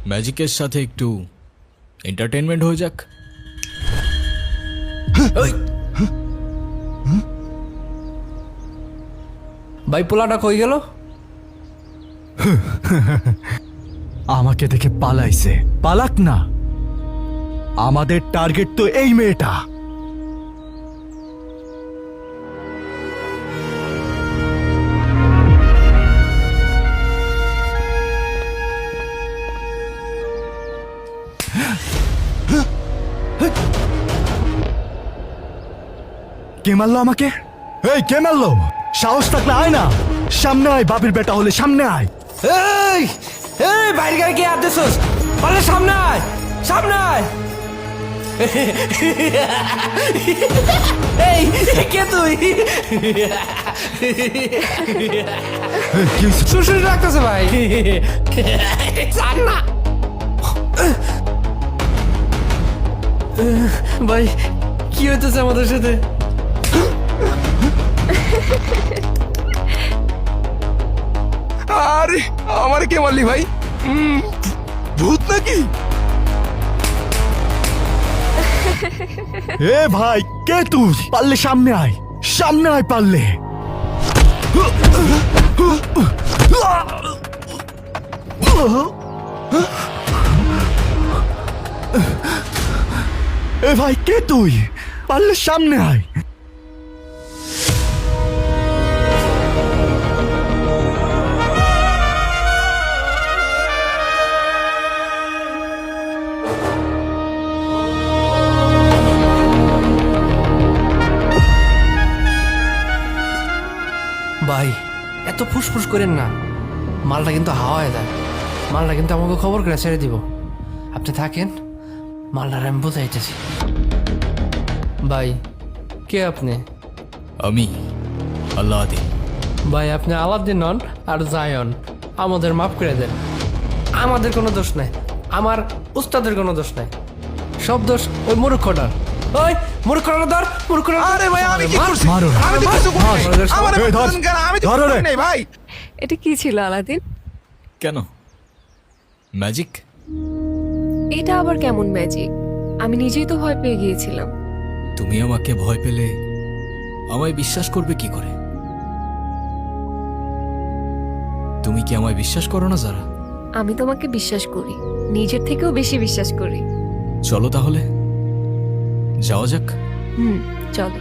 ম্যাজিকের সাথে একটু এন্টারটেনমেন্ট হয়ে যাক। ভাই পোলাটা কই গেল? আমাকে দেখে পালাইছে। পালাক না, আমাদের টার্গেট তো এই মেয়েটা। কে মারলো আমাকে? এই কে মারলো? সাহস থাকলে আয় না, সামনে আয়। বাবির বেটা হলে সামনে আয়। এই এই বাইরে গায়ে কে আদেছস? পারলে সামনে আয়, সামনে আয়। এই কে তুই? শ্বশুর রাখতেছে ভাই। জান না ভাই, কি হইতেছে আমাদের সাথে? আরে আমারে কে মারলি ভাই? ভূত নাকি? এ ভাই, কে তুই? পারলে সামনে আয়, সামনে আয় পারলে। এ ভাই, কে তুই? পারলে সামনে আয়। ভাই এত ফুসফুস করেন না, মালটা কিন্তু হাওয়ায় দেয়। মালটা কিন্তু আমাকে খবর করে ছেড়ে দিব। আপনি থাকেন, মালটার আমি বোঝাইতেছি। ভাই কে আপনি? আমি আল্লাদিন। ভাই আপনি আলাদিন নন আর জায়ন, আমাদের মাফ করে দেন। আমাদের কোনো দোষ নাই, আমার উস্তাদের কোনো দোষ নাই, সব দোষ ওই মূর্খটার। ওই মূর্খটা ধর, মূর্খটা। আরে ভাই আমি কি করছি? মারো না। আমি তো কিছু করিনি। আমারে এই ধর। বলছেন কেন? আমি তো ধরো কিছু রে। করি নাই ভাই। এটা কি ছিল আলাদিন? কেন ম্যাজিক? এটা আবার কেমন ম্যাজিক? আমি নিজেই তো ভয় পেয়ে গিয়েছিলাম। তুমি আমাকে ভয় পেলে আমায় বিশ্বাস করবে কি করে? তুমি কি আমায় বিশ্বাস করো না যারা? আমি তোমাকে বিশ্বাস করি, নিজের থেকেও বেশি বিশ্বাস করি। চলো তাহলে যাওয়া যাক। চলো।